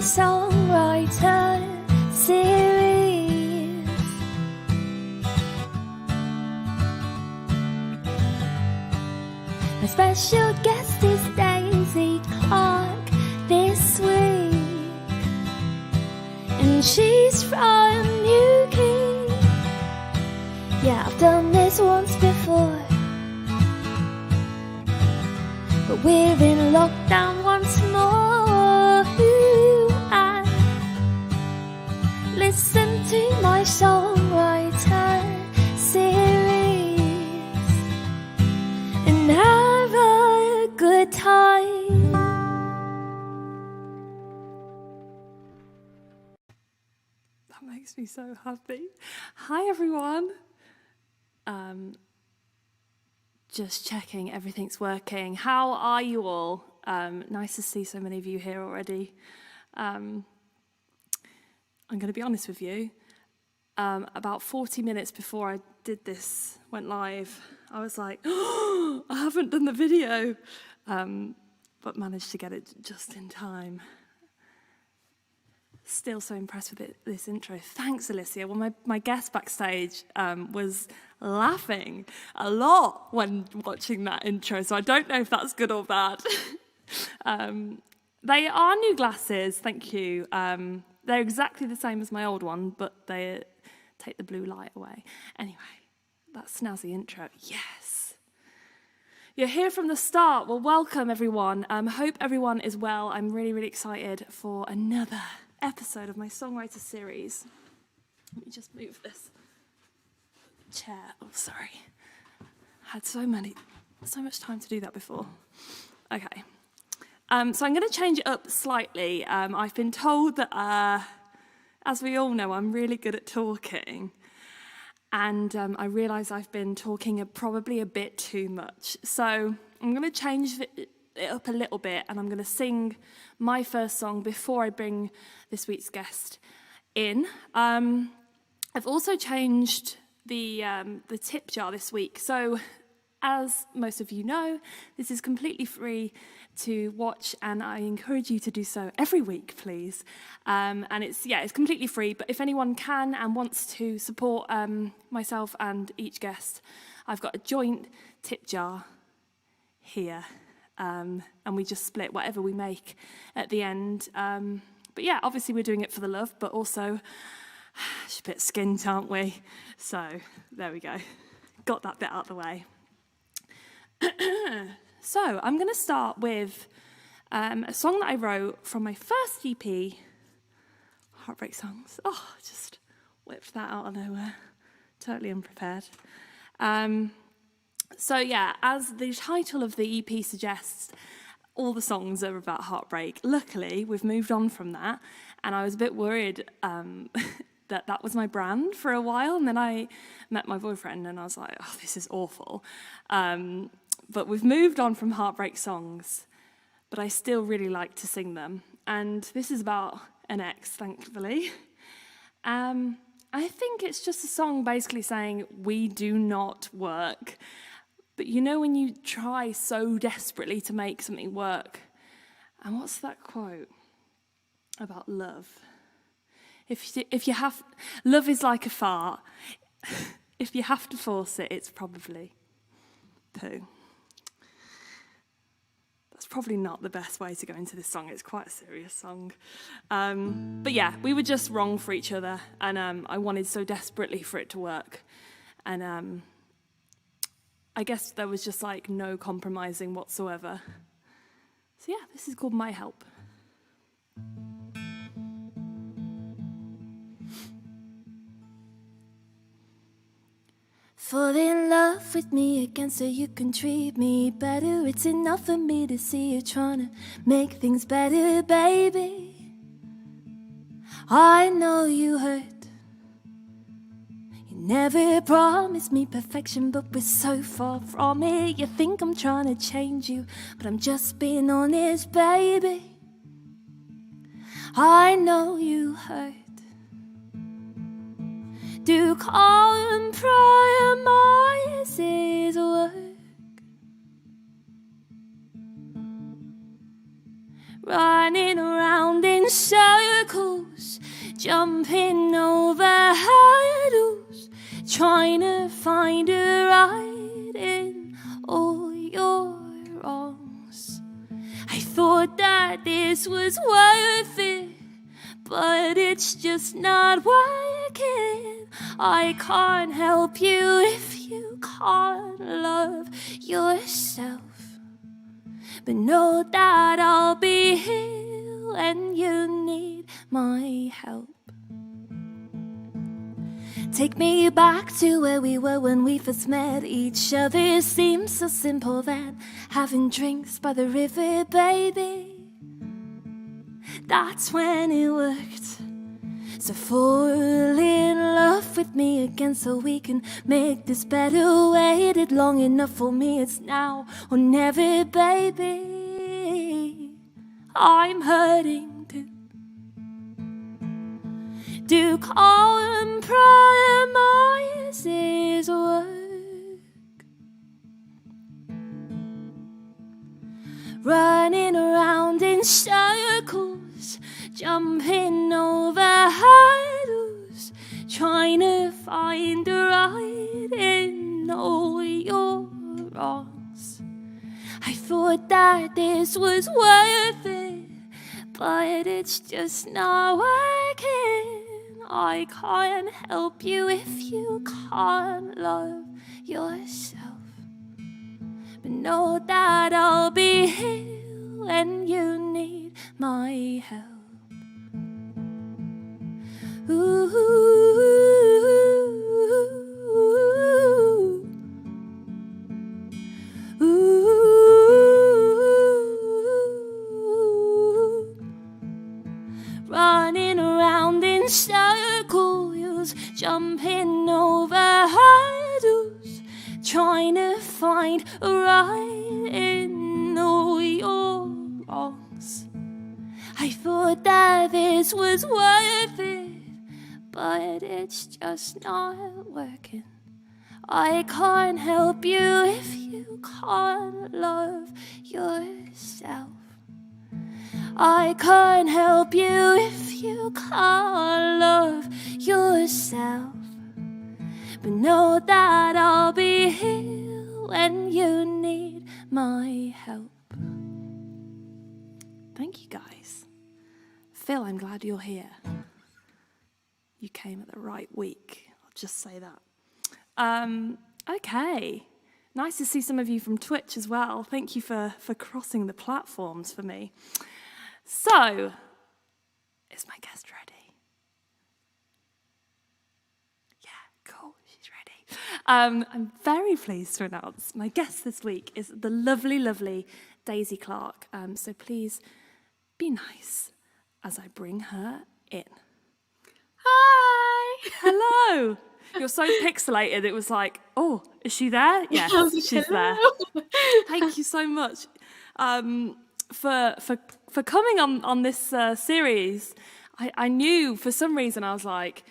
Songwriter series. My special guest is Daisy Clark this week, and she's from Newquay. Yeah, I've done this once before, but we're in lockdown once more. And listen to my Songwriter series and have a good time. That makes me so happy. Hi everyone. Just checking everything's working. How are you all? Nice to see so many of you here already. I'm going to be honest with you. About 40 minutes before I did this, went live, I was like, oh, I haven't done the video, but managed to get it just in time. Still so impressed with this intro. Thanks, Alicia. Well, my guest backstage was laughing a lot when watching that intro, so I don't know if that's good or bad. They are new glasses, thank you. They're exactly the same as my old one, but they take the blue light away. Anyway, that snazzy intro, yes. You're here from the start. Well, welcome everyone. Hope everyone is well. I'm really, really excited for another episode of my Songwriter series. Let me just move this chair. Oh, sorry. Had so much time to do that before. Okay. So I'm going to change it up slightly. I've been told that, as we all know, I'm really good at talking. And I realise I've been talking probably a bit too much. So I'm going to change it up a little bit, and I'm going to sing my first song before I bring this week's guest in. I've also changed the tip jar this week. So as most of you know, this is completely free to watch, and I encourage you to do so every week, please. And it's completely free, but if anyone can and wants to support myself and each guest, I've got a joint tip jar here, and we just split whatever we make at the end. But yeah, obviously we're doing it for the love, but also a bit skint, aren't we? So there we go. Got that bit out of the way. So I'm going to start with a song that I wrote from my first EP, Heartbreak Songs. Oh, just whipped that out of nowhere. Totally unprepared. So yeah, as the title of the EP suggests, all the songs are about heartbreak. Luckily, we've moved on from that, and I was a bit worried that was my brand for a while, and then I met my boyfriend, and I was like, oh, this is awful. But we've moved on from heartbreak songs, but I still really like to sing them. And this is about an ex, thankfully. I think it's just a song basically saying, we do not work. But you know when you try so desperately to make something work? And what's that quote about love? If you have, love is like a fart. If you have to force it, it's probably poo. That's probably not the best way to go into this song. It's quite a serious song. But yeah, we were just wrong for each other, and I wanted so desperately for it to work. And I guess there was just like no compromising whatsoever. So yeah, this is called My Help. Fall in love with me again so you can treat me better. It's enough for me to see you trying to make things better, baby. I know you hurt. You never promised me perfection, but we're so far from it. You think I'm trying to change you, but I'm just being honest, baby. I know you hurt. Do compromises work? Running around in circles, jumping over hurdles, trying to find a right in all your wrongs. I thought that this was worth it, but it's just not working. I can't help you if you can't love yourself. But know that I'll be here when you need my help. Take me back to where we were when we first met each other. It seems so simple then, having drinks by the river, baby. That's when it worked. So fall in love with me again so we can make this better. Waited long enough for me, it's now or never, baby. I'm hurting too. Do compromises work? Running around in circles, jumping over hurdles, trying to find a right in all your wrongs. I thought that this was worth it, but it's just not working. I can't help you if you can't love yourself. But know that I'll be here when you need my help. Ooh, ooh, running around in circles, jumping over hurdles, trying to find a right in all your wrongs. I thought that this was worth it, but it's just not working. I can't help you if you can't love yourself. I can't help you if you can't love yourself. But know that I'll be here when you need my help. Thank you, guys. Phil, I'm glad you're here. You came at the right week. I'll just say that. Okay. Nice to see some of you from Twitch as well. Thank you for crossing the platforms for me. So, is my guest ready? Yeah, cool. She's ready. I'm very pleased to announce my guest this week is the lovely, lovely Daisy Clark. So please be nice as I bring her in. Hi! Hello! You're so pixelated, it was like, oh, is she there? Yes, she's there. Thank you so much for coming on this series. I knew for some reason, I was like,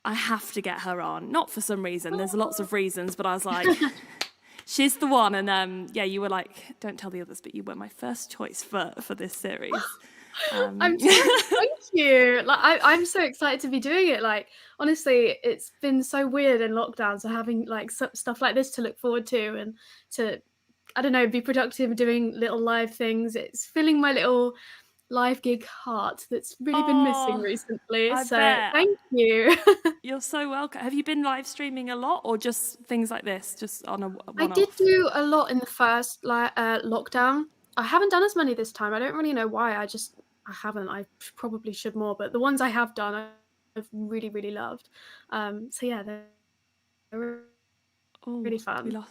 I have to get her on. Not for some reason, there's lots of reasons, but I was like, she's the one. And yeah, you were like, don't tell the others, but you were my first choice for this series. I'm sorry, thank you. Like, I'm so excited to be doing it. Like, honestly, it's been so weird in lockdown, so having like stuff like this to look forward to and to, I don't know, be productive doing little live things. It's filling my little live gig heart that's really been missing recently. I So bet. thank you. You're so welcome. Have you been live streaming a lot, or just things like this, just on a one-off? I did do a lot in the first lockdown. I haven't done as many this time. I don't really know why. I haven't. I probably should more, but the ones I have done, I've really, really loved. So yeah, they're really fun. I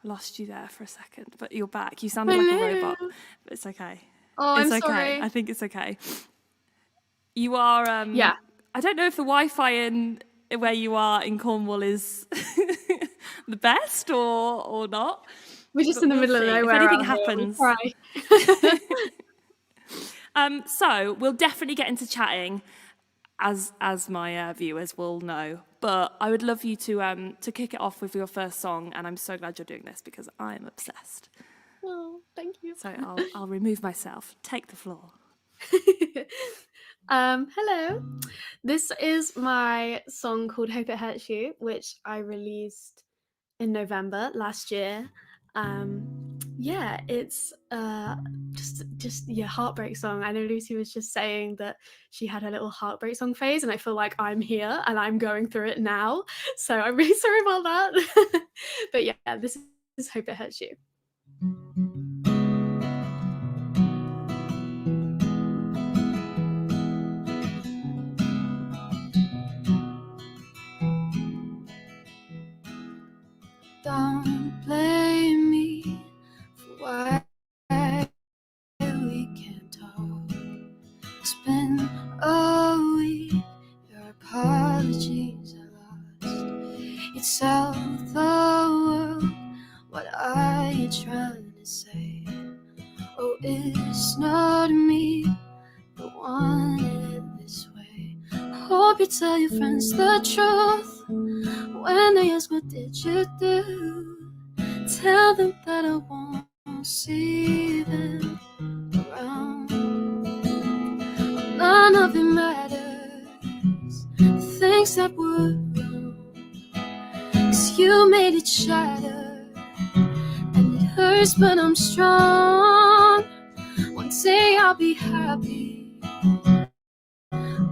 lost you there for a second, but you're back. You sounded like a robot, but it's okay. Oh, it's I'm okay. sorry. I think it's okay. You are. Yeah. I don't know if the Wi-Fi in where you are in Cornwall is the best or not. We're just in the middle of nowhere. If anything happens. So we'll definitely get into chatting, as my viewers will know. But I would love you to kick it off with your first song, and I'm so glad you're doing this because I'm obsessed. Oh, thank you. So I'll remove myself. Take the floor. Hello. This is my song called Hope It Hurts You, which I released in November last year. Yeah, it's just your heartbreak song. I know Lucy was just saying that she had her little heartbreak song phase, and I feel like I'm here and I'm going through it now. So I'm really sorry about that. But yeah, this is Hope It Hurts You. Don't blame me for why we can't talk. It's been a week, your apologies are lost. You tell the world, what are you trying to say? Oh, it's not me that wanted it this way. Hope you tell your friends the truth when they ask what did you do. Tell them that I won't see them around. None of it matters, the things that were wrong, 'cause you made it shatter, and it hurts but I'm strong. One day I'll be happy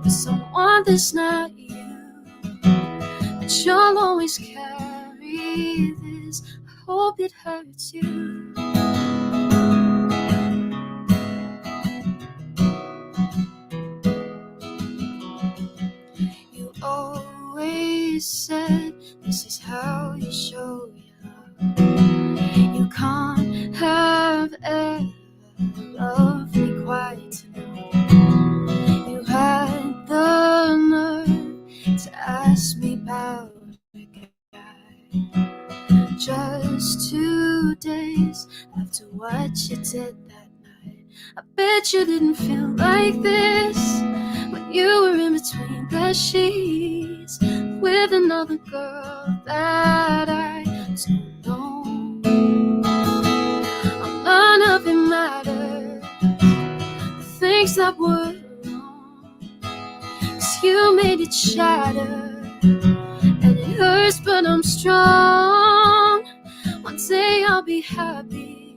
with someone that's not you, but you'll always carry this. I hope it hurts you. You always said this is how you show your love. You can't have ever loved me quite enough. You had the nerve to ask me about a guy just 2 days after what you did that night. I bet you didn't feel like this when you were in between the sheets with another girl that I don't know. Oh, none of it matters, the things that were wrong, 'cause you made it shatter, and it hurts but I'm strong. One day I'll be happy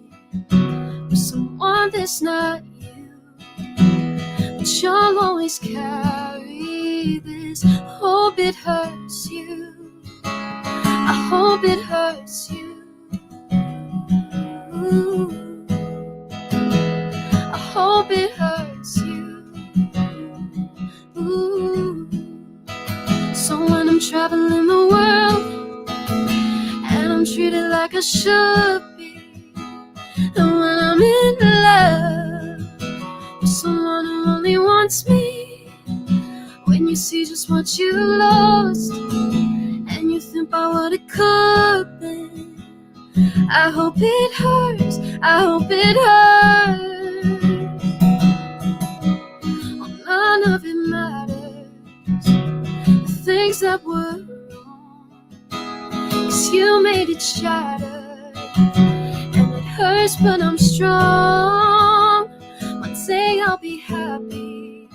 with someone that's not you, but you'll always carry this. Hope it hurts you. I hope it hurts you. I hope it hurts you. So when I'm traveling the world and I'm treated like I should be, and when I'm in love with someone who only wants me, when you see just what you lost and you think about what it could be, I hope it hurts, I hope it hurts. Oh, none of it matters, the things that were wrong, 'cause you made it shatter, and it hurts but I'm strong. One day I'll be happy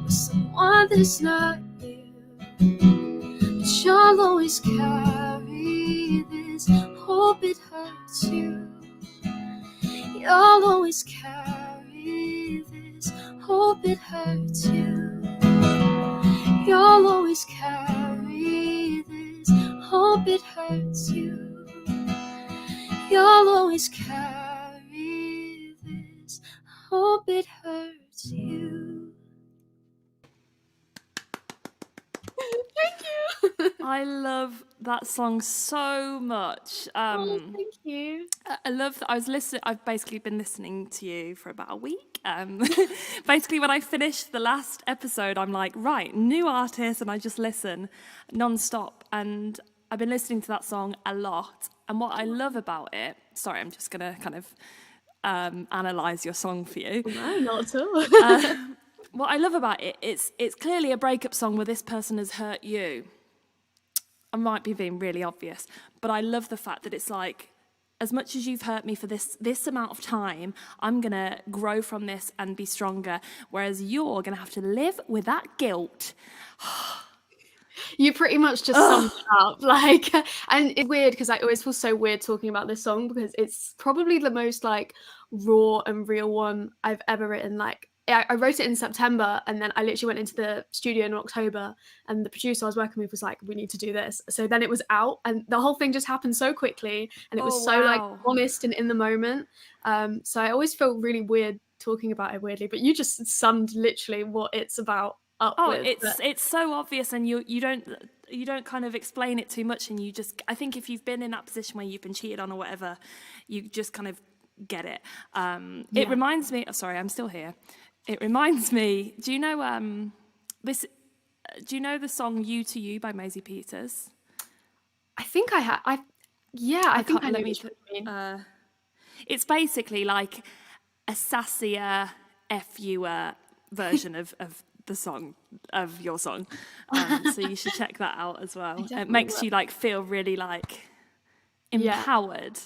with someone that's not you, but you'll always carry this. Hope it hurts you. You'll always carry this. Hope it hurts you. You'll always carry this. Hope it hurts you. You'll always carry this. Hope it hurts you. Thank you. I love that song so much. Thank you. I love that. I've basically been listening to you for about a week. Basically, when I finished the last episode, I'm like, right, new artist, and I just listen non-stop. And I've been listening to that song a lot. And what I love about it, sorry, I'm just gonna kind of analyze your song for you. No, not at all. What I love about it, it's clearly a breakup song where this person has hurt you. I might be being really obvious, but I love the fact that it's like as much as you've hurt me for this amount of time, I'm going to grow from this and be stronger. Whereas you're going to have to live with that guilt. You pretty much just summed it up. Like, and it's weird because I always feel so weird talking about this song because it's probably the most like raw and real one I've ever written. Like, I wrote it in September and then I literally went into the studio in October and the producer I was working with was like, we need to do this. So then it was out and the whole thing just happened so quickly and it was so like honest and in the moment. So I always felt really weird talking about it weirdly, but you just summed literally what it's about up with. It's so obvious and you don't kind of explain it too much and you just, I think if you've been in that position where you've been cheated on or whatever, you just kind of get it. It reminds me, sorry, I'm still here. It reminds me, do you know the song You to You by Maisie Peters? I think I have. I think I know what you mean. It's basically like a sassier, F-you-er version of the song, of your song. So you should check that out as well. It makes you like feel really like empowered.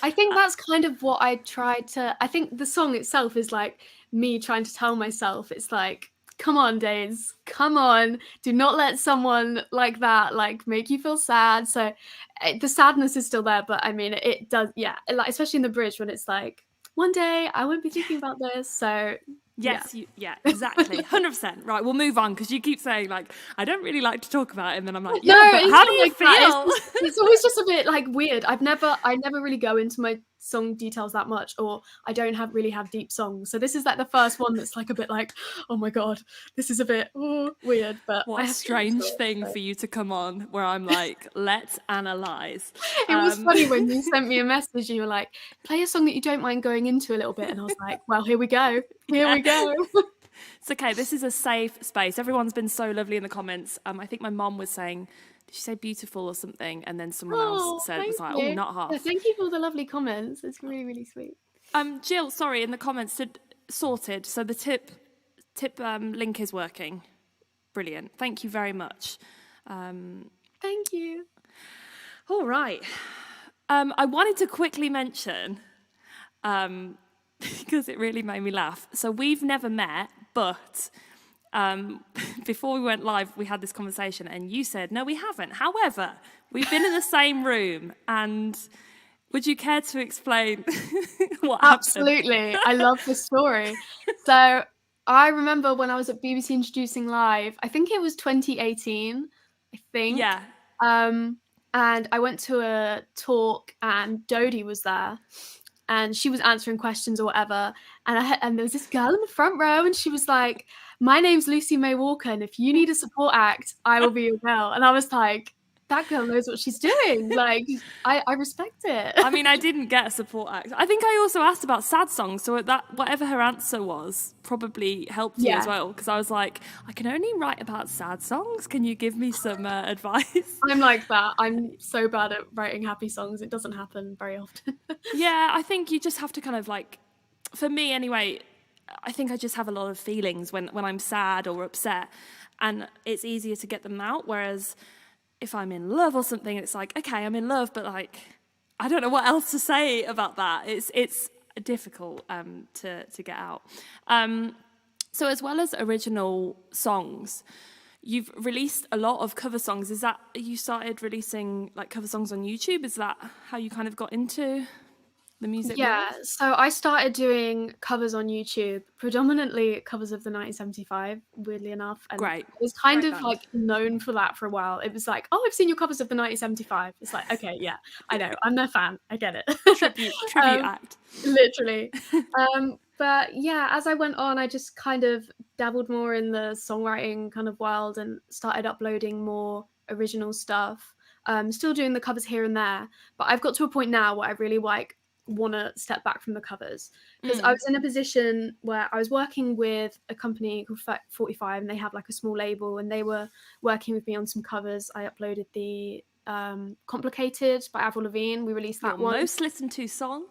I think that's kind of what I tried to, I think the song itself is like me trying to tell myself, it's like, come on, Days, come on, do not let someone like that like make you feel sad. So the sadness is still there, but I mean it does, like especially in the bridge when it's like, one day I won't be thinking about this. So yes, exactly, 100%. Right, we'll move on because you keep saying like I don't really like to talk about it, and then I'm like, but how do you feel? It's always just a bit like weird. I never really go into my song details that much, or I don't really have deep songs. So this is like the first one that's like a bit like, oh my god, this is a bit weird. But what a strange thing for you to come on where I'm like, let's analyze. It was funny when you sent me a message and you were like, play a song that you don't mind going into a little bit, and I was like, well, here we go. We go. It's okay. This is a safe space. Everyone's been so lovely in the comments. I think my mom was saying, did she say beautiful or something? And then someone else said, was like, oh, not half. Yeah, thank you for the lovely comments. It's really, really sweet. Jill, sorry, in the comments, sorted. So the tip link is working. Brilliant. Thank you very much. Thank you. All right. I wanted to quickly mention, because it really made me laugh. So we've never met, but before we went live, we had this conversation and you said, no, we haven't. However, we've been in the same room, and would you care to explain what happened? Absolutely. I love the story. So I remember when I was at BBC Introducing Live, I think it was 2018, I think. Yeah. And I went to a talk and Dodie was there. And she was answering questions or whatever. And there was this girl in the front row and she was like, my name's Lucy May Walker, and if you need a support act, I will be your girl. And I was like, that girl knows what she's doing. Like, I respect it. I mean, I didn't get a support act. I think I also asked about sad songs, so that whatever her answer was probably helped me as well, because I was like, I can only write about sad songs. Can you give me some advice? I'm like that. I'm so bad at writing happy songs. It doesn't happen very often. Yeah, I think you just have to kind of like, for me anyway, I think I just have a lot of feelings when I'm sad or upset, and it's easier to get them out, whereas if I'm in love or something, it's like, okay, I'm in love, but like, I don't know what else to say about that. It's difficult to get out. So as well as original songs, you've released a lot of cover songs. Is that, you started releasing like cover songs on YouTube? Is that how you kind of got into the music world? So I started doing covers on YouTube, predominantly covers of the 1975, weirdly enough. And Great. I was kind of like known for that for a while. It was like, oh, I've seen your covers of the 1975. It's like, okay, yeah, I know, I'm their fan, I get it. Tribute act. Literally. But yeah, as I went on, I just kind of dabbled more in the songwriting kind of world and started uploading more original stuff. Still doing the covers here and there, but I've got to a point now where I really like want to step back from the covers, because I was in a position where I was working with a company called 45, and they have like a small label, and they were working with me on some covers. I uploaded the Complicated by Avril Lavigne. We released that one. Most listened to song.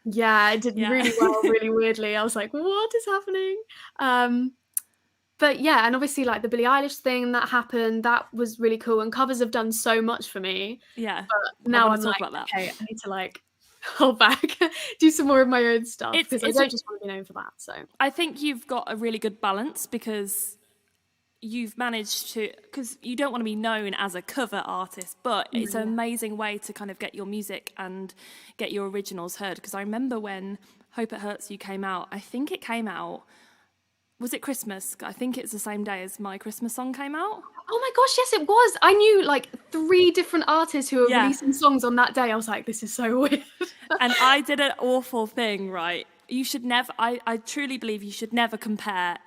Yeah, it did really well, really weirdly. I was like, what is happening? But yeah, and obviously like the Billie Eilish thing that happened, that was really cool, and covers have done so much for me. Yeah. But now I'm like, okay, I need to like hold back, do some more of my own stuff, It's- because I it's don't a- just want to be known for that. So I think you've got a really good balance because you've managed to, because you don't want to be known as a cover artist, but it's an amazing way to kind of get your music and get your originals heard. Because I remember when Hope It Hurts You came out, I think it came out, was it Christmas? I think it's the same day as my Christmas song came out. oh my gosh, yes, it was. I knew like 3 different artists who were Yeah. releasing songs on that day. I was like, this is so weird. And I did an awful thing, right? You should never, I truly believe you should never compare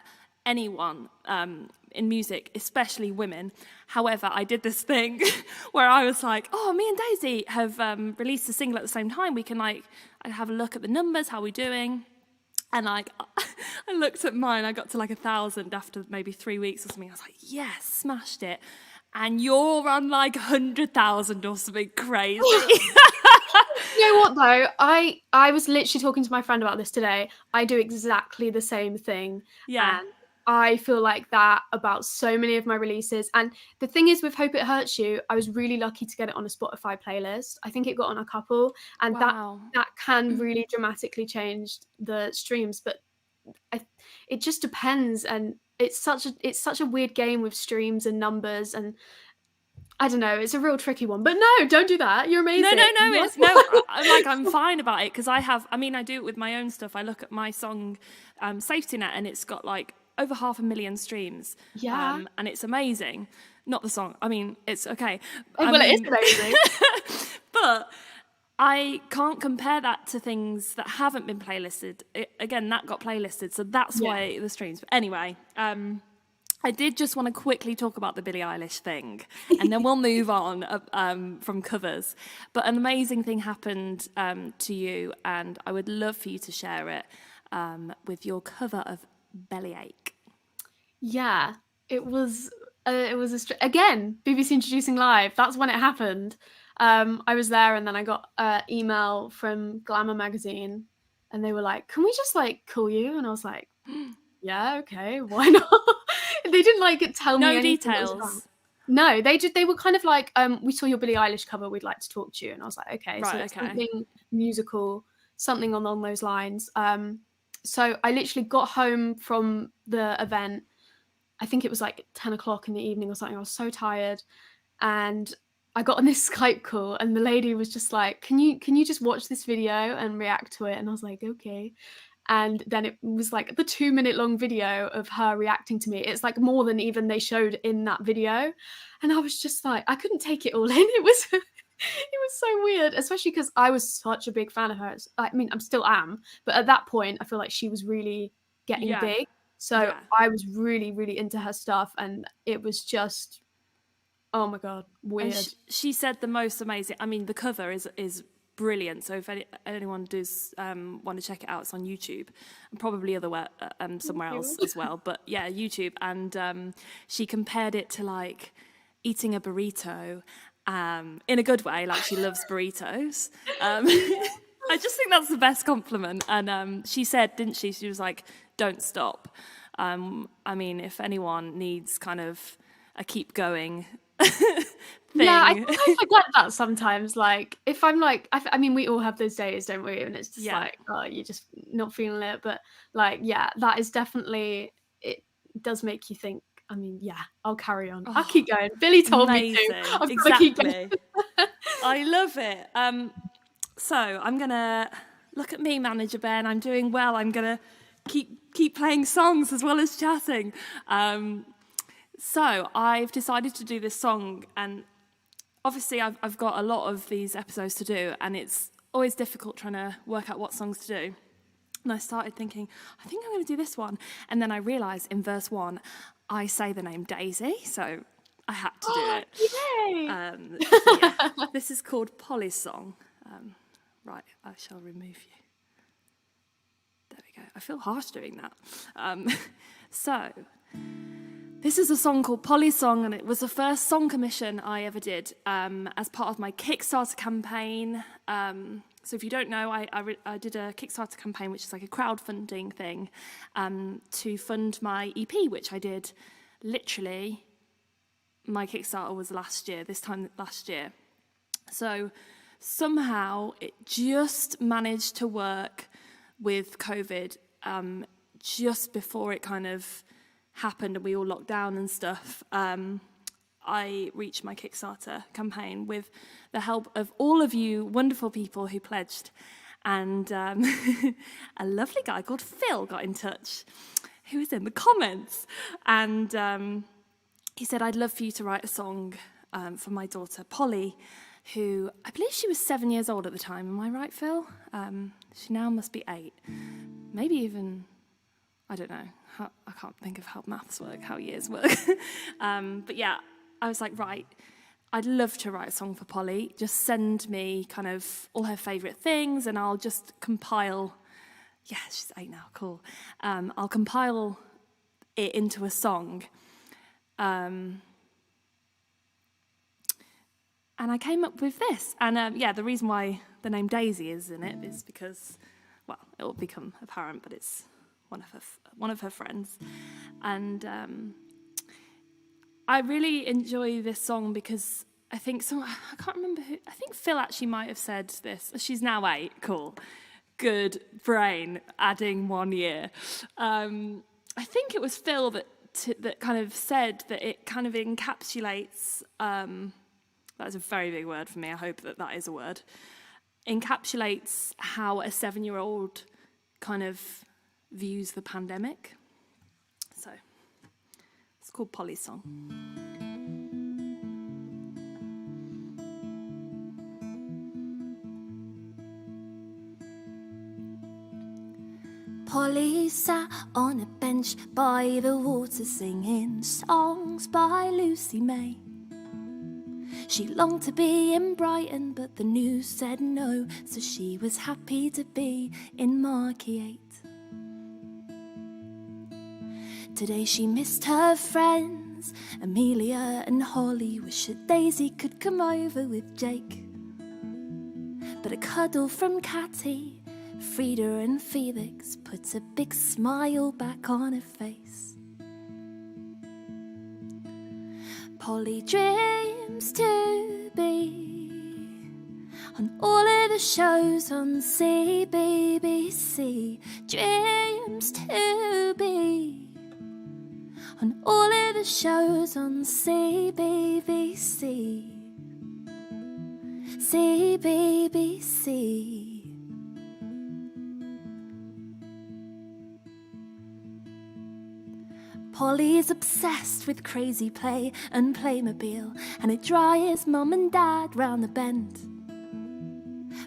anyone in music, especially women. However, I did this thing where I was like, oh, me and Daisy have released a single at the same time. We can like have a look at the numbers, how we're doing. And like, I looked at mine, I got to like 1,000 after maybe 3 weeks or something. I was like, yes, smashed it. And you're on like 100,000 or something crazy. You know what though? I was literally talking to my friend about this today. I do exactly the same thing. Yeah. And I feel like that about so many of my releases. And the thing is with Hope It Hurts You, I was really lucky to get it on a Spotify playlist. I think it got on a couple, and Wow. that can really dramatically change the streams. But it just depends, and it's such a weird game with streams and numbers, and I don't know, it's a real tricky one. But no, don't do that. You're amazing. I'm fine about it because I do it with my own stuff. I look at my song Safety Net and it's got like over 500,000 streams. Yeah. And it's amazing. Not the song. I mean, it's okay. Well, it is amazing. But I can't compare that to things that haven't been playlisted. Again, that got playlisted, so that's why the streams. But anyway, I did just want to quickly talk about the Billie Eilish thing, and then we'll move on from covers. But an amazing thing happened to you, and I would love for you to share it with your cover of Bellyache. Yeah, it was again BBC Introducing Live. That's when it happened. I was there, and then I got an email from Glamour magazine, and they were like, "Can we just like call you?" And I was like, "Yeah, okay, why not?" They didn't like tell me No anything details. No, they were kind of like, "We saw your Billie Eilish cover. We'd like to talk to you." And I was like, "Okay, so it's something musical, something along those lines." So I literally got home from the event. I think it was like 10 o'clock in the evening or something. I was so tired, and I got on this Skype call, and the lady was just like, can you just watch this video and react to it? And I was like, okay. And then it was like the 2-minute long video of her reacting to me. It's like more than even they showed in that video. And I was just like, I couldn't take it all in. It was it was so weird, especially because I was such a big fan of hers. I mean, I still am, but at that point, I feel like she was really getting big. So I was really, really into her stuff, and it was just, oh my God, weird. And she said the most amazing. I mean, the cover is brilliant. So if anyone does want to check it out, it's on YouTube and probably somewhere else as well. But yeah, YouTube. And she compared it to like eating a burrito in a good way, like she loves burritos. I just think that's the best compliment. And she said, didn't she? She was like, "Don't stop." I mean, if anyone needs kind of a keep going thing. Yeah, I think I forget that sometimes. Like, if I'm like, I mean, we all have those days, don't we? And it's just like, oh, you're just not feeling it. But like, yeah, that is definitely, it does make you think. I mean, yeah, I'll carry on. I'll keep going. Billy told me to. I've got to keep going. I love it. So I'm gonna look at me, Manager Ben. I'm doing well. I'm gonna keep playing songs as well as chatting. So I've decided to do this song, and obviously I've got a lot of these episodes to do, and it's always difficult trying to work out what songs to do. And I started thinking, I think I'm going to do this one. And then I realised in verse 1, I say the name Daisy, so I had to do it. Yay! This is called Polly's Song. Right, I shall remove you. There we go. I feel harsh doing that. So this is a song called Polly's Song, and it was the first song commission I ever did as part of my Kickstarter campaign. So if you don't know, I did a Kickstarter campaign, which is like a crowdfunding thing, to fund my EP, which I did literally, my Kickstarter was this time last year. So somehow it just managed to work with COVID just before it kind of happened and we all locked down and stuff. I reached my Kickstarter campaign with the help of all of you wonderful people who pledged. And a lovely guy called Phil got in touch, who was in the comments. And he said, I'd love for you to write a song for my daughter, Polly, who I believe she was 7 years old at the time. Am I right, Phil? She now must be 8. Maybe even, I don't know. I can't think of how maths work, how years work. But yeah, I was like, right, I'd love to write a song for Polly. Just send me kind of all her favourite things and I'll just compile. Yeah, she's 8 now, cool. I'll compile it into a song. And I came up with this. And yeah, the reason why the name Daisy is in it is because, well, it will become apparent, but it's one of her friends. And I really enjoy this song because I think I can't remember who, I think Phil actually might have said this. She's now 8, cool. Good brain, adding 1 year. I think it was Phil that kind of said that it kind of encapsulates, that's a very big word for me, I hope that is a word, encapsulates how a 7-year-old kind of views the pandemic. So, it's called Polly's Song. Polly sat on a bench by the water singing songs by Lucy May. She longed to be in Brighton, but the news said no, so she was happy to be in Markyate. Today she missed her friends, Amelia and Holly. Wished that Daisy could come over with Jake. But a cuddle from Catty, Frida and Felix put a big smile back on her face. Polly dreams to be on all of the shows on CBBC. Dreams to be on all of the shows on CBBC. CBBC. Polly's obsessed with crazy play and Playmobil, and it drives Mum and Dad round the bend.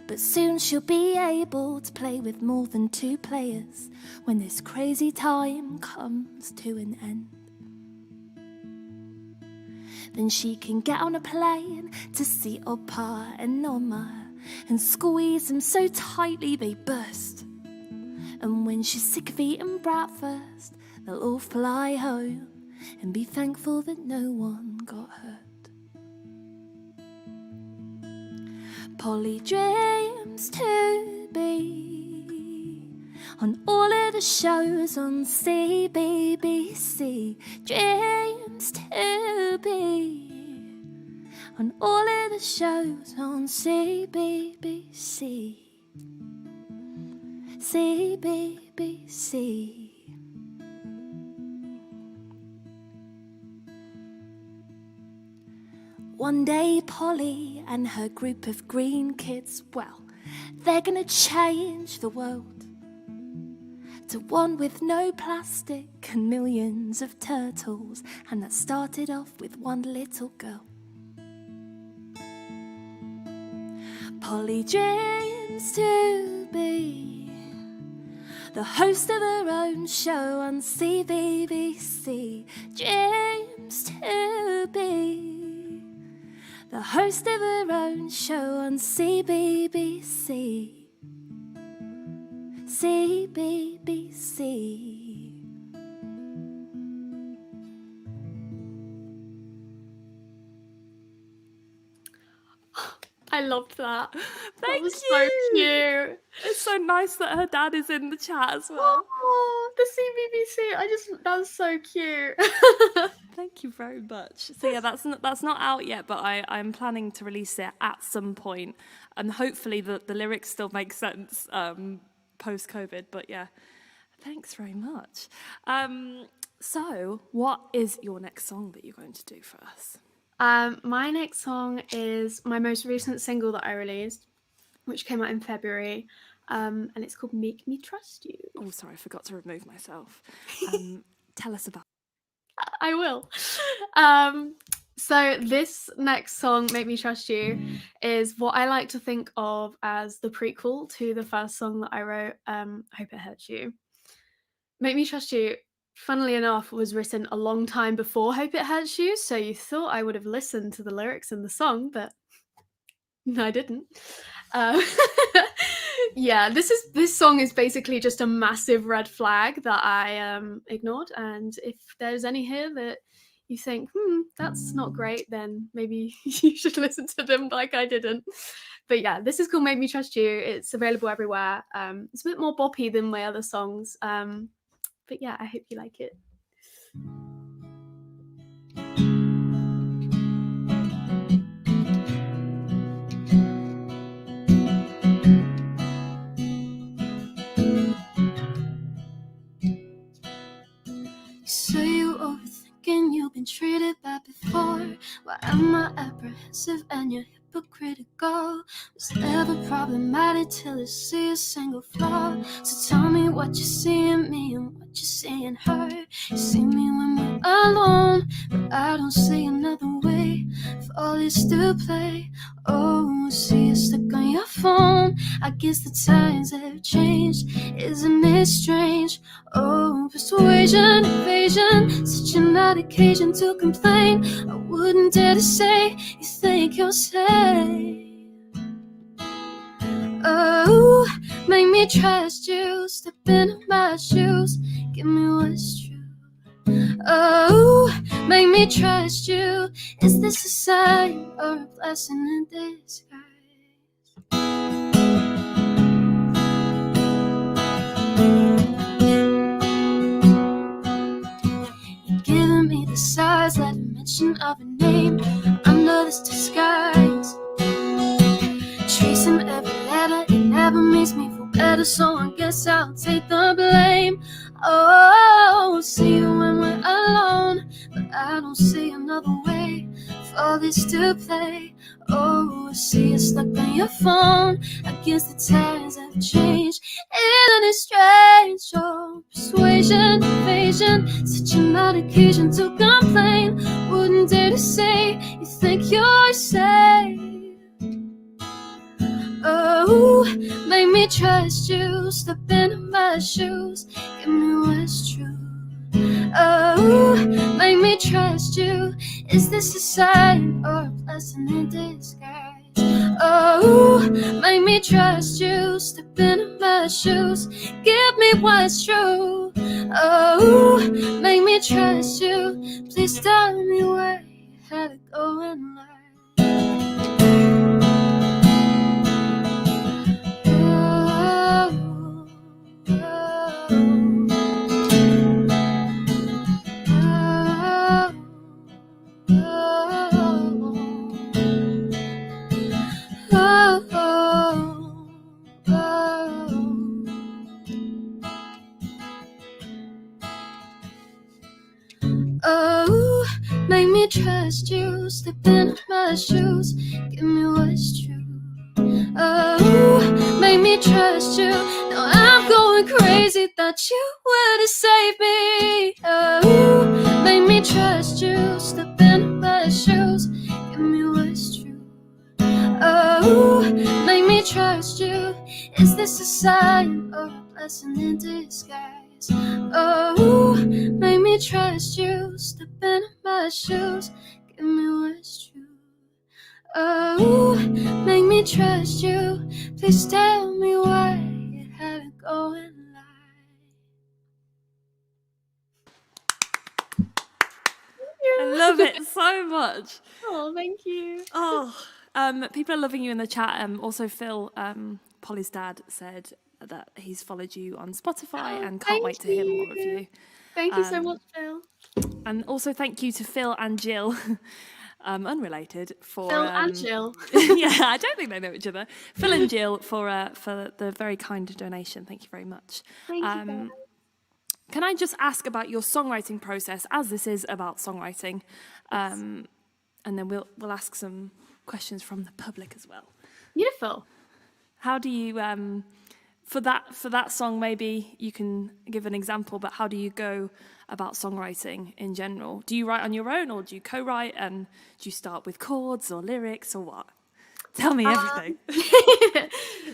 But soon she'll be able to play with more than 2 players when this crazy time comes to an end. Then she can get on a plane to see Opa and Norma and squeeze them so tightly they burst. And when she's sick of eating breakfast, they'll all fly home and be thankful that no one got hurt. Polly dreams to be on all of the shows on CBBC. Dreams to be on all of the shows on CBBC. CBBC. One day Polly and her group of green kids, well, they're gonna change the world to one with no plastic and millions of turtles. And that started off with one little girl. Polly dreams to be the host of her own show on CBBC. Dreams to be the host of her own show on CBBC. CBBC. I loved that. Thank That was you. so cute. It's so nice that her dad is in the chat as well. Oh, the CBBC. That's so cute. Thank you very much. So yeah, that's not out yet, but I'm planning to release it at some point, and hopefully the lyrics still make sense post-COVID. But yeah, thanks very much. So what is your next song that you're going to do for us? My next song is my most recent single that I released, which came out in February, and it's called Make Me Trust You. Oh, sorry, I forgot to remove myself. Tell us about I will. So this next song, Make Me Trust You, is what I like to think of as the prequel to the first song that I wrote, Hope It Hurts You. Make Me Trust You, funnily enough, was written a long time before Hope It Hurts You, so you thought I would have listened to the lyrics in the song, but no, I didn't. Yeah, this song is basically just a massive red flag that I ignored, and if there's any here that you think, that's not great, then maybe you should listen to them like I didn't. But yeah, this is called Make Me Trust You. It's available everywhere. It's a bit more boppy than my other songs. But yeah, I hope you like it. So you overthinking, you've been treated bad before. Why am I apprehensive and you're hypocritical? Was never problematic till I see a single flaw. So tell me what you see in me and what you see in her. You see me when we're alone, but I don't see another way for all this to play. Oh, see you stuck on your phone. I guess the times have changed, isn't it strange? Oh, persuasion, evasion, such an odd occasion to complain. I wouldn't dare to say you think you're safe. Oh, make me trust you, step into my shoes, give me what's true. Oh, make me trust you. Is this a sign or a blessing in disguise? You're giving me the size, like a mention of a name under this disguise. Tracing every letter, it never makes me feel better, so I guess I'll take the blame. Oh, see you when we're alone, but I don't see another way for all this to play. Oh, I see you stuck on your phone. I guess the times have changed, isn't it strange? Oh, persuasion, evasion, such an odd occasion to complain. Wouldn't dare to say you think you're safe. Oh, make me trust you, step into my shoes, give me what's true. Oh, make me trust you. Is this a sign or a blessing in disguise? Oh, make me trust you, step into my shoes, give me what's true. Oh, make me trust you. Please tell me where you had to go in life. Oh, make me trust you, step into my shoes, give me what's true. Oh, make me trust you. Now I'm going crazy, thought you were to save me. Oh, make me trust you, step into my shoes, give me what's true. Oh, make me trust you. Is this a sign or a blessing in disguise? Oh, make me trust you, step into my shoes, give me what's true. Oh, make me trust you. Please tell me why you had to go in life. I love it so much. Oh, thank you. Oh, people are loving you in the chat. Also, Phil, Polly's dad, said that he's followed you on Spotify and can't Thank wait to hear more of you. you. Thank you so much, Phil. And also thank you to Phil and Jill, unrelated, for Phil and Jill. yeah, I don't think they know each other. Phil and Jill for the very kind donation. Thank you very much. Thank you, guys. Can I just ask about your songwriting process, as this is about songwriting, and then we'll ask some questions from the public as well. Beautiful. How do you for that song? Maybe you can give an example, but how do you go about songwriting in general? Do you write on your own, or do you co-write? And do you start with chords or lyrics or what? Tell me everything.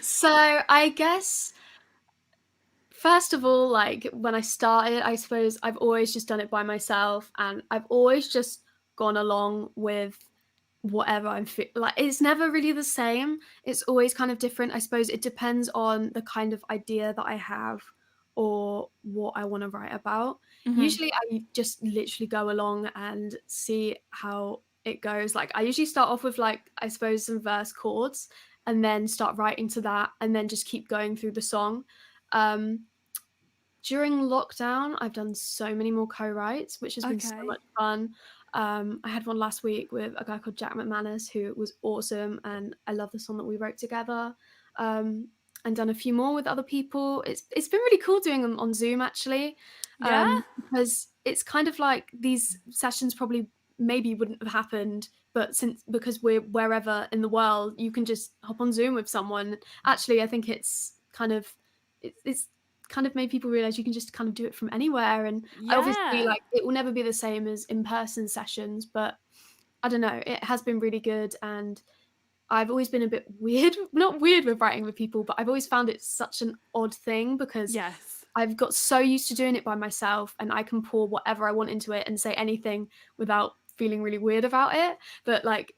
So I guess, first of all, like when I started, I suppose I've always just done it by myself, and I've always just gone along with whatever I'm like. It's never really the same. It's always kind of different. I suppose it depends on the kind of idea that I have or what I want to write about. Usually I just literally go along and see how it goes. Like I usually start off with, like, I suppose some verse chords, and then start writing to that, and then just keep going through the song. During lockdown, I've done so many more co-writes, which has been so much fun. I had one last week with a guy called Jack McManus, who was awesome, and I love the song that we wrote together. And done a few more with other people. It's been really cool doing them on Zoom, actually. Because it's kind of like these sessions probably maybe wouldn't have happened, but because we're wherever in the world, you can just hop on Zoom with someone. Actually, I think it's kind of made people realize you can just kind of do it from anywhere. And obviously, like, it will never be the same as in-person sessions, but I don't know, it has been really good. And I've always been a bit not weird with writing with people, but I've always found it such an odd thing, because I've got so used to doing it by myself, and I can pour whatever I want into it and say anything without feeling really weird about it. But like,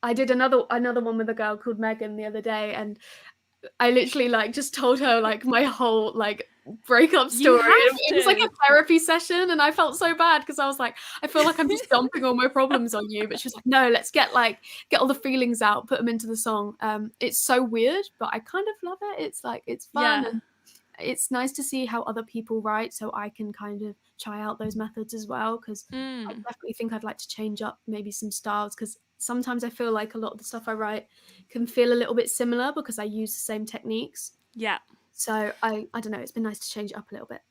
I did another one with a girl called Megan the other day, and I literally like just told her like my whole like breakup story. It was like a therapy session, and I felt so bad because I was like, I feel like I'm just dumping all my problems on you. But she was like, no, let's get all the feelings out, put them into the song. It's so weird, but I kind of love it. It's like, it's fun, and it's nice to see how other people write, so I can kind of try out those methods as well, because I definitely think I'd like to change up maybe some styles, because sometimes I feel like a lot of the stuff I write can feel a little bit similar because I use the same techniques. So I don't know, it's been nice to change it up a little bit.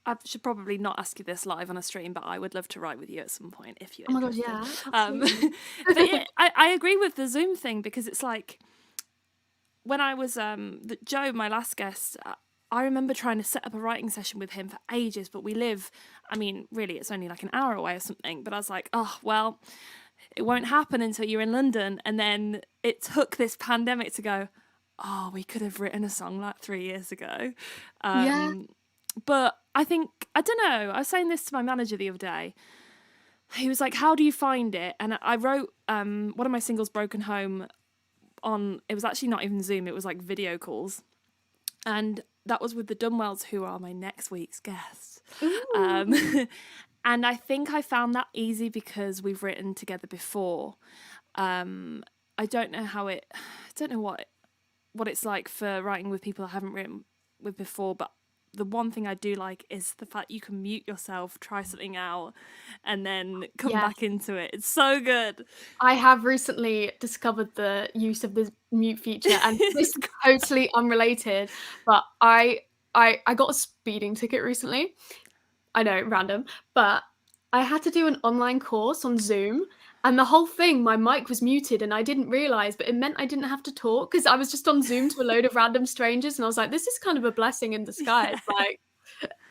I should probably not ask you this live on a stream, but I would love to write with you at some point if you're interested. Yeah. But yeah, I agree with the Zoom thing, because it's like, when I was Joe, my last guest, I remember trying to set up a writing session with him for ages, but we live, I mean, really, it's only like an hour away or something, but I was like, oh, well, it won't happen until you're in London. And then it took this pandemic to go, oh, we could have written a song like 3 years ago. But I think, I don't know, I was saying this to my manager the other day. He was like, how do you find it? And I wrote one of my singles, Broken Home, on, it was actually not even Zoom, it was like video calls. And that was with the Dunwells, who are my next week's guests. And I think I found that easy because we've written together before. I don't know what it's like for writing with people I haven't written with before, but the one thing I do like is the fact you can mute yourself, try something out, and then come back into it. It's so good. I have recently discovered the use of the mute feature, and this is totally unrelated, but I got a speeding ticket recently. I know, random, but I had to do an online course on Zoom, and the whole thing, my mic was muted, and I didn't realize, but it meant I didn't have to talk because I was just on Zoom to a load of random strangers, and I was like, this is kind of a blessing in disguise. Like,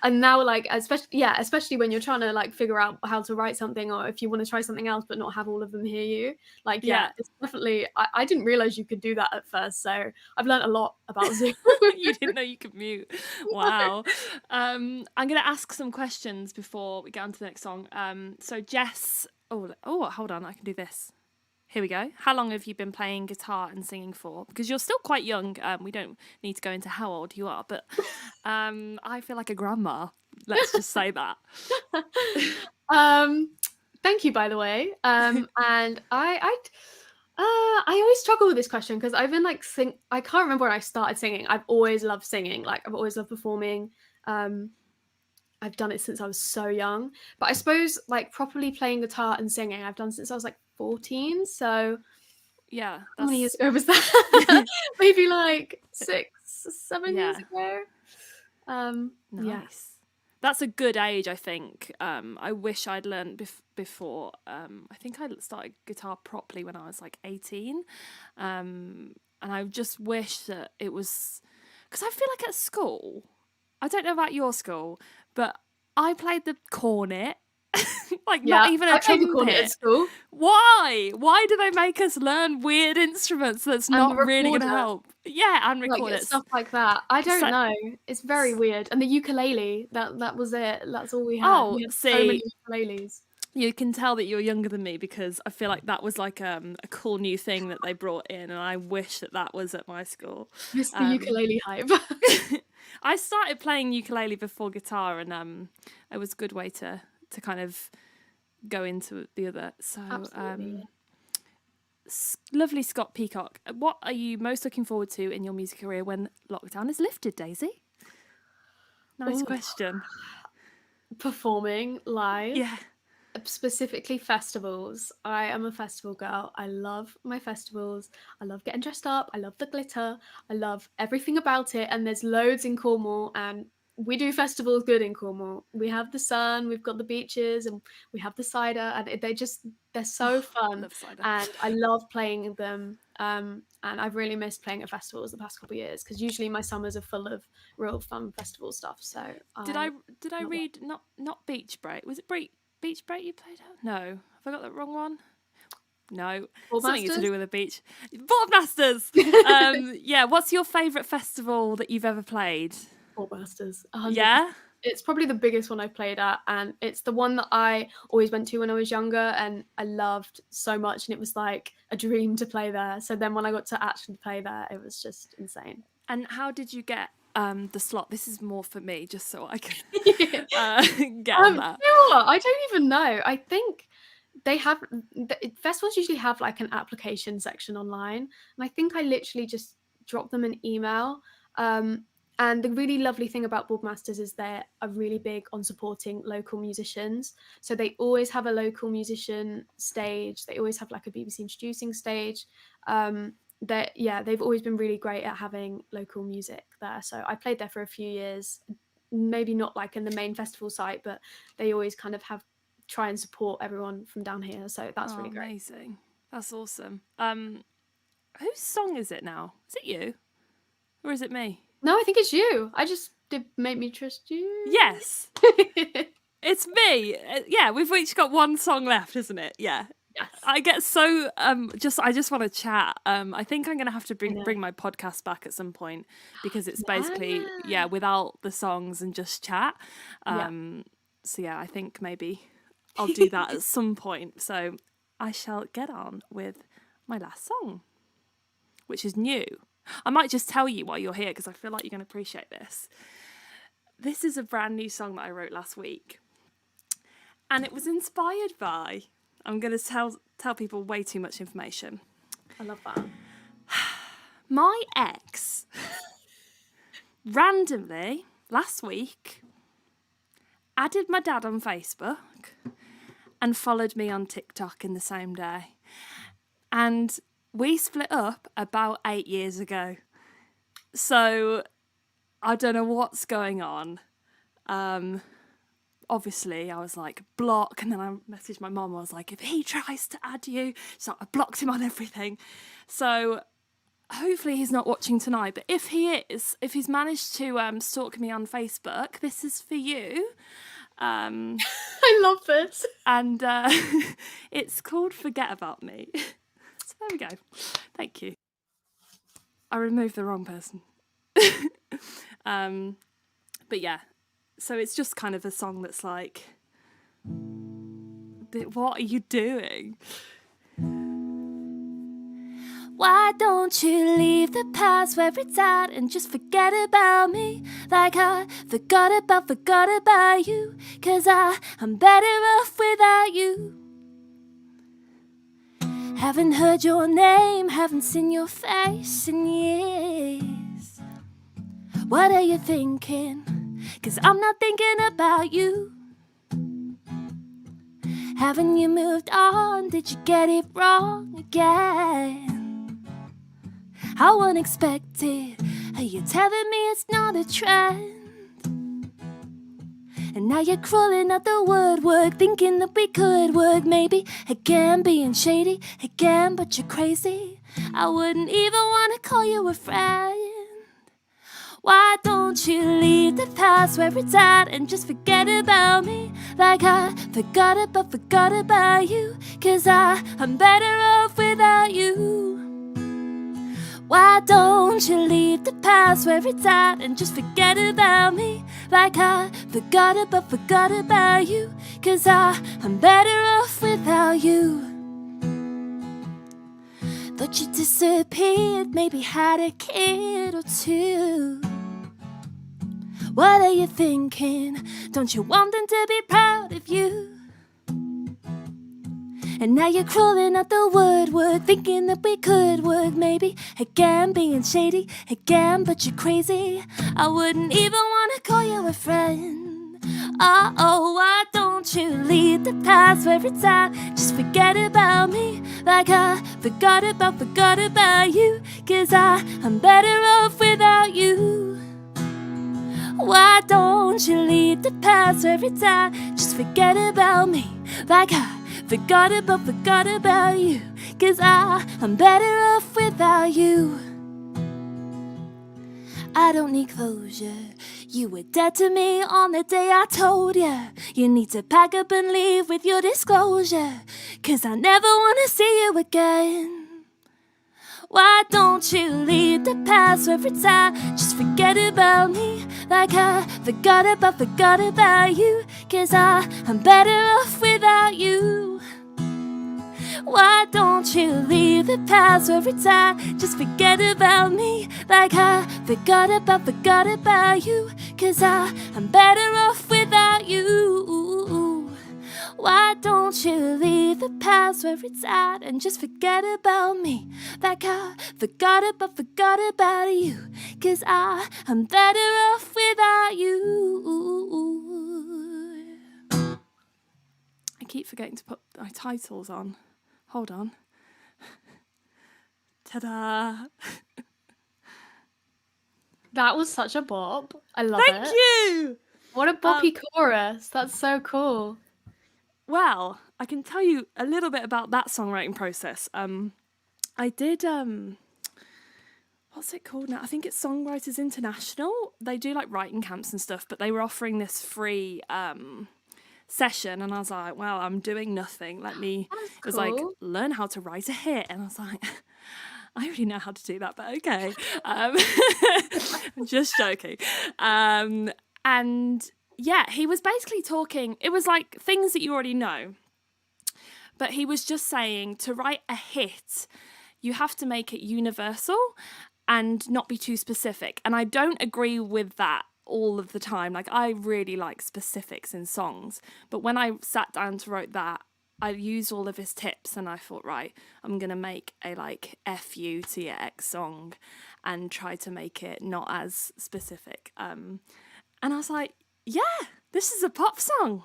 and now, like, especially when you're trying to like figure out how to write something, or if you want to try something else but not have all of them hear you, like, it's definitely, I didn't realize you could do that at first, so I've learned a lot about Zoom. You didn't know you could mute. Wow. I'm gonna ask some questions before we get on to the next song. So Jess, oh, hold on, I can do this. Here we go. How long have you been playing guitar and singing for? Because you're still quite young. We don't need to go into how old you are, but I feel like a grandma. Let's just say that. Thank you, by the way. And I always struggle with this question because I've been like I can't remember when I started singing. I've always loved singing. Like I've always loved performing. I've done it since I was so young. But I suppose like properly playing guitar and singing, I've done since I was like 14. So Yeah. how many years ago was that? Maybe like 6, 7 years ago. Yeah. Nice. That's a good age, I think. I wish I'd learned before. I think I started guitar properly when I was like 18. And I just wish that it was... Because I feel like at school, I don't know about your school, but I played the cornet. Like not even a I played the cornet trumpet. at school. Why? Why do they make us learn weird instruments that's And not the really going to recorder. help? Yeah, and Like record it. stuff like that. I don't So- know. It's very weird. And the ukulele, that was it. That's all we had. Oh, We had see. so many ukuleles. You can tell that you're younger than me because I feel like that was like a cool new thing that they brought in, and I wish that was at my school. Missed the ukulele hype. I started playing ukulele before guitar, and it was a good way to kind of go into the other. So, Absolutely. lovely Scott Peacock. What are you most looking forward to in your music career when lockdown is lifted, Daisy? Nice Ooh. question. Performing live. Yeah. Specifically festivals. I am a festival girl. I love my festivals. I love getting dressed up. I love the glitter. I love everything about it. And there's loads in Cornwall, and we do festivals good in Cornwall. We have the sun, we've got the beaches, and we have the cider, and they're so fun. Love cider. And I love playing them. And I've really missed playing at festivals the past couple of years because usually my summers are full of real fun festival stuff. So Did I love read not Beach Break? Was it Beach Break you played at? No. Have I got that wrong one? No. Something to do with a beach. Boardmasters! Yeah, what's your favourite festival that you've ever played? Boardmasters. Yeah? It's probably the biggest one I've played at, and it's the one that I always went to when I was younger, and I loved so much, and it was like a dream to play there. So then when I got to actually play there, it was just insane. And how did you get the slot? This is more for me, just so I can get on that. You know what? I don't even know. I think they have festivals usually have like an application section online, and I think I literally just dropped them an email. And the really lovely thing about Boardmasters is they are really big on supporting local musicians. So they always have a local musician stage. They always have like a BBC introducing stage. They've always been really great at having local music there. So I played there for a few years, maybe not like in the main festival site, but they always kind of try and support everyone from down here. So that's really great. Amazing. That's awesome. Whose song is it now? Is it you? Or is it me? No, I think it's you. I just did Make Me Trust You. Yes. It's me. Yeah, we've each got one song left, isn't it? Yeah. Yes. I get so I just want to chat. I think I'm gonna have to bring my podcast back at some point because it's basically without the songs and just chat. So yeah, I think maybe I'll do that at some point. So I shall get on with my last song, which is new. I might just tell you while you're here because I feel like you're going to appreciate this. This is a brand new song that I wrote last week. And it was inspired by... I'm going to tell people way too much information. I love that. My ex randomly, last week, added my dad on Facebook and followed me on TikTok in the same day. And we split up about 8 years ago. So I don't know what's going on. Obviously, I was like, block. And then I messaged my mum. I was like, if he tries to add you. So I blocked him on everything. So hopefully he's not watching tonight. But if he is, if he's managed to stalk me on Facebook, this is for you. I love this. And it's called Forget About Me. So there we go. Thank you. I removed the wrong person. But yeah, so it's just kind of a song that's like, what are you doing? Why don't you leave the past where it's at and just forget about me? Like I forgot about you. 'Cause I'm better off without you. Haven't heard your name, haven't seen your face in years. What are you thinking? 'Cause I'm not thinking about you. Haven't you moved on? Did you get it wrong again? How unexpected. Are you telling me it's not a trend? And now you're crawling out the woodwork, thinking that we could work, maybe again, being shady again, but you're crazy. I wouldn't even want to call you a friend. Why don't you leave the past where it's at and just forget about me, like I forgot about you, 'cause I'm better off without you. Why don't you leave the past where it's at and just forget about me, like I forgot about you, 'cause I'm better off without you. Thought you disappeared, maybe had a kid or two. What are you thinking? Don't you want them to be proud of you? And now you're crawling out the woodwork, thinking that we could work, maybe again, being shady again, but you're crazy. I wouldn't even want to call you a friend. Oh, why don't you leave the past where it's at? Just forget about me, like I forgot about you, 'cause I'm better off without you. Why don't you leave the past where it's at? Just forget about me, like I forgot about you, 'cause I'm better off without you. I don't need closure. You were dead to me on the day I told you. You need to pack up and leave with your disclosure, 'cause I never want to see you again. Why don't you leave the past where it's at? Just forget about me, like I forgot about you, 'cause I'm better off without you. Why don't you leave the past where it's at? Just forget about me, like I forgot about you, 'cause I'm better off without you. Why don't you leave the past where it's at and just forget about me, like I forgot about you, 'cause I'm better off without you. I keep forgetting to put my titles on. Hold on. Ta-da! That was such a bop. I love Thank it. you! What a boppy chorus. That's so cool. Well, I can tell you a little bit about that songwriting process. I did, what's it called now? I think it's Songwriters International. They do like writing camps and stuff, but they were offering this free session, and I was like, well, I'm doing nothing. Let me, it was like, cool. learn how to write a hit. And I was like, I already know how to do that, but okay. I'm just joking. And yeah, he was basically talking, it was like things that you already know, but he was just saying to write a hit, you have to make it universal and not be too specific. And I don't agree with that all of the time. Like, I really like specifics in songs, but when I sat down to write that, I used all of his tips and I thought, right, I'm going to make a like FU to your ex song and try to make it not as specific. And I was like, yeah, this is a pop song.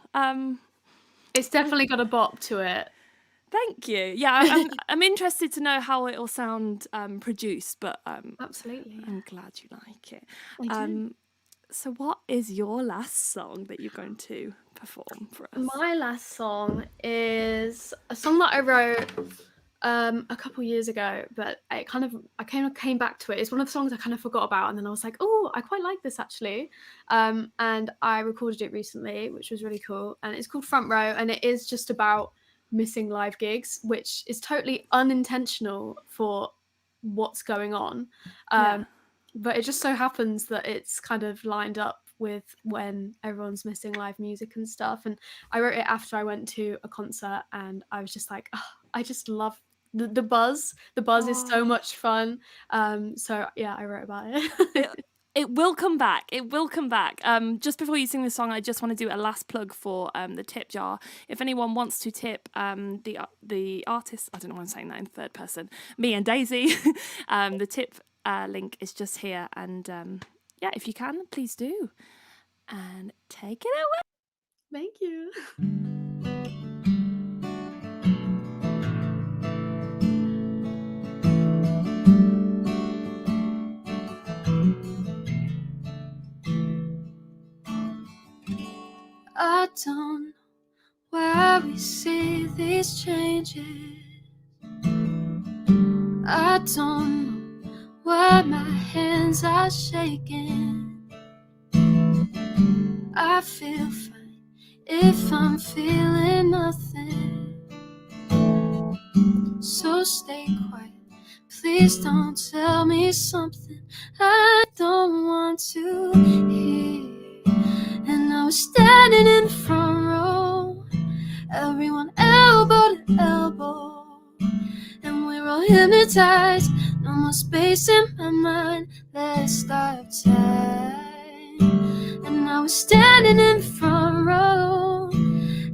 It's definitely got a bop to it. Thank you. Yeah, I'm interested to know how it'll sound produced, but Absolutely. I'm glad you like it. I do. So what is your last song that you're going to perform for us? My last song is a song that I wrote a couple years ago, but I came back to it. It's one of the songs I kind of forgot about, and then I was like, oh, I quite like this actually. And I recorded it recently, which was really cool. And it's called Front Row, and it is just about missing live gigs, which is totally unintentional for what's going on. But it just so happens that it's kind of lined up with when everyone's missing live music and stuff. And I wrote it after I went to a concert, and I was just like, oh, I just love the buzz. The buzz is so much fun. So yeah, I wrote about it. It will come back. It will come back. Just before you sing the song, I just want to do a last plug for the tip jar. If anyone wants to tip the artist, I don't know why I'm saying that in third person, me and Daisy, the tip link is just here. And yeah, if you can, please do. And take it away. Thank you. I don't know where we see these changes. I don't know why my hands are shaking. I feel fine if I'm feeling nothing. So stay quiet, please don't tell me something I don't want to hear. And I was standing in the front row, everyone elbow to elbow, and we're all hypnotized. No more space in my mind, let's start time. And I was standing in the front row,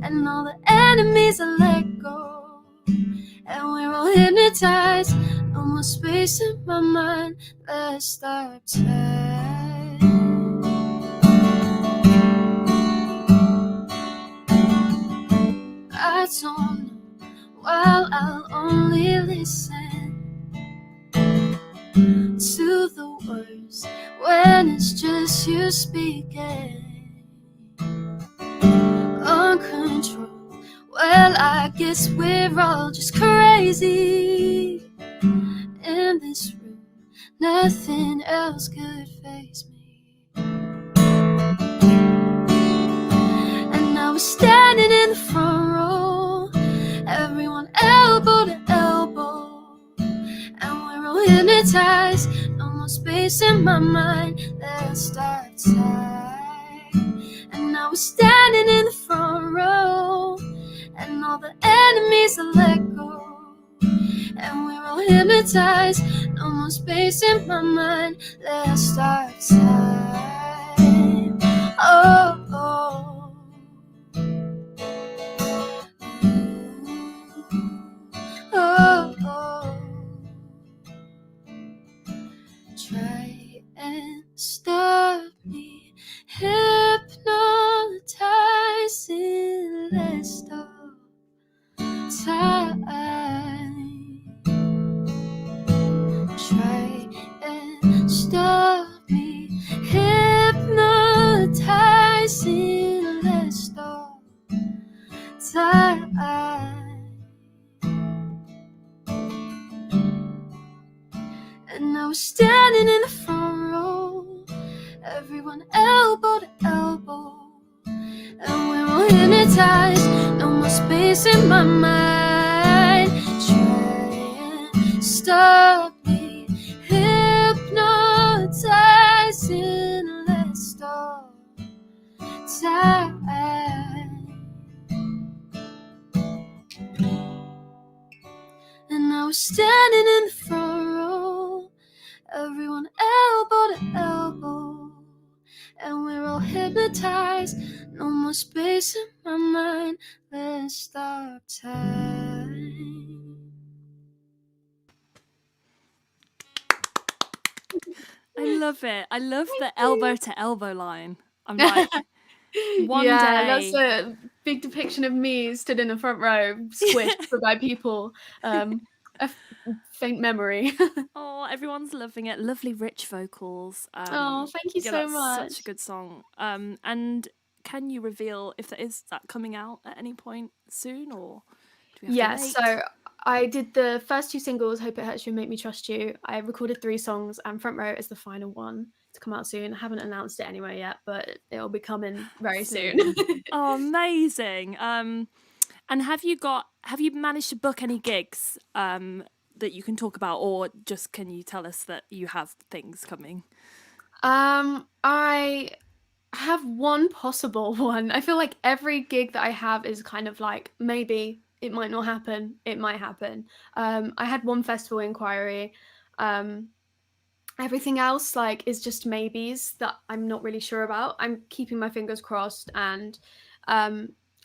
and all the enemies I let go, and we're all hypnotized. No more space in my mind, let's start time. I don't know, well, I'll only listen to the words when it's just you speaking. Uncontrolled, well, I guess we're all just crazy in this room. Nothing else could faze me. And I was standing in the front row, everyone elbow to elbow, and we're all hypnotized. No more space in my mind, let's start time. And I was standing in the front row, and all the enemies I let go, and we're all hypnotized. No more space in my mind, let's start time. Oh, oh. Oh, oh. Try and stop me, hypnotizing, let's stop time. Try and stop me, hypnotizing, let's stop time. And I was standing in the front row, everyone elbow to elbow, and we're all hypnotized. No more space in my mind. Try and stop me, hypnotizing, let's stop time. And I was standing in the front row, everyone elbow to elbow, and we're all hypnotized. No more space in my mind, let's stop time. I love it. I love the elbow to elbow line. I'm like, one day. That's a big depiction of me stood in the front row, squished by people. A faint memory. Oh, everyone's loving it. Lovely, rich vocals. Oh, thank you so that's much. Such a good song. And can you reveal if that is coming out at any point soon, or do we have to wait? So I did the first two singles, Hope It Hurts You, Make Me Trust You. I recorded 3 songs, and Front Row is the final one to come out soon. I haven't announced it anywhere yet, but it'll be coming very soon. Oh, amazing. And have you managed to book any gigs that you can talk about, or just can you tell us that you have things coming? I have one possible one. I feel like every gig that I have is kind of like, maybe it might not happen, it might happen. I had one festival inquiry, everything else like is just maybes that I'm not really sure about. I'm keeping my fingers crossed, and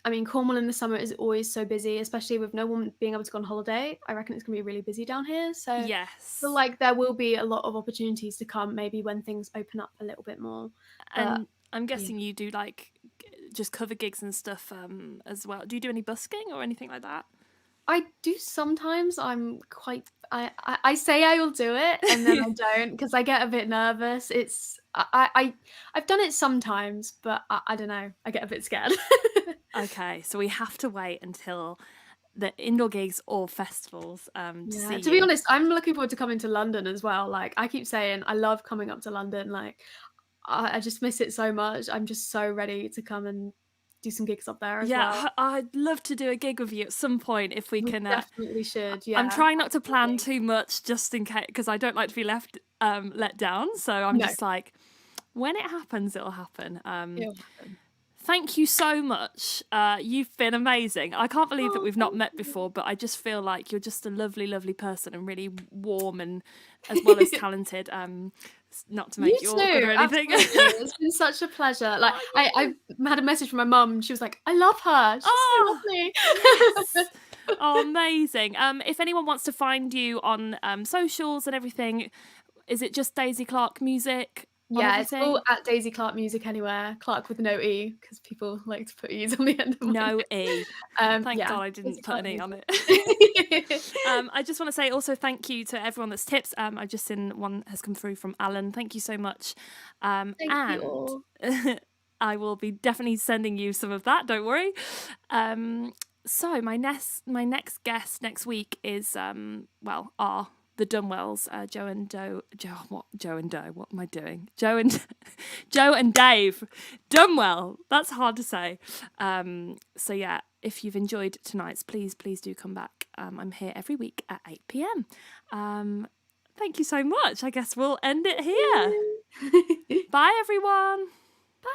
I mean, Cornwall in the summer is always so busy, especially with no one being able to go on holiday. I reckon it's gonna be really busy down here. So I feel Yes. like there will be a lot of opportunities to come, maybe when things open up a little bit more. But And I'm guessing you do like just cover gigs and stuff as well. Do you do any busking or anything like that? I do sometimes. I say I will do it and then I don't because I get a bit nervous. I've done it sometimes, but I don't know. I get a bit scared. Okay, so we have to wait until the indoor gigs or festivals to Yeah, see to be you. honest, I'm looking forward to coming to London as well. Like I keep saying, I love coming up to London. Like I just miss it so much. I'm just so ready to come and do some gigs up there as well. Yeah, I'd love to do a gig with you at some point if we We can. definitely should. Yeah. I'm trying not to plan absolutely. too much just in case, because I don't like to be let down. So I'm No, just like, when it happens, it'll happen. it'll happen. Thank you so much. You've been amazing. I can't believe that Oh, we've not thank met you. before, but I just feel like you're just a lovely, lovely person and really warm and as well as talented. Not to You make you awkward too, or anything. absolutely. It's been such a pleasure. Like I had a message from my mum. She was like, "I love her. She's so Oh, lovely." yes. Oh, amazing. If anyone wants to find you on socials and everything, is it just Daisy Clark Music on Yeah, it's everything? all at Daisy Clark Music anywhere. Clark with no E because people like to put E's on the end of my No name. E. Thank Yeah, God I Daisy didn't put Clark an E on it. Music. I just want to say also thank you to everyone that's tips. I've just seen one has come through from Alan. Thank you so much. Thank you And all. I will be definitely sending you some of that. Don't worry. So my next guest next week is are the Dunwells, Joe and Doe. Joe and Doe. What am I doing? Joe and Joe and Dave Dunwell. That's hard to say. So yeah, if you've enjoyed tonight's, please do come back. I'm here every week at 8 p.m. Thank you so much. I guess we'll end it here. Bye everyone. Bye.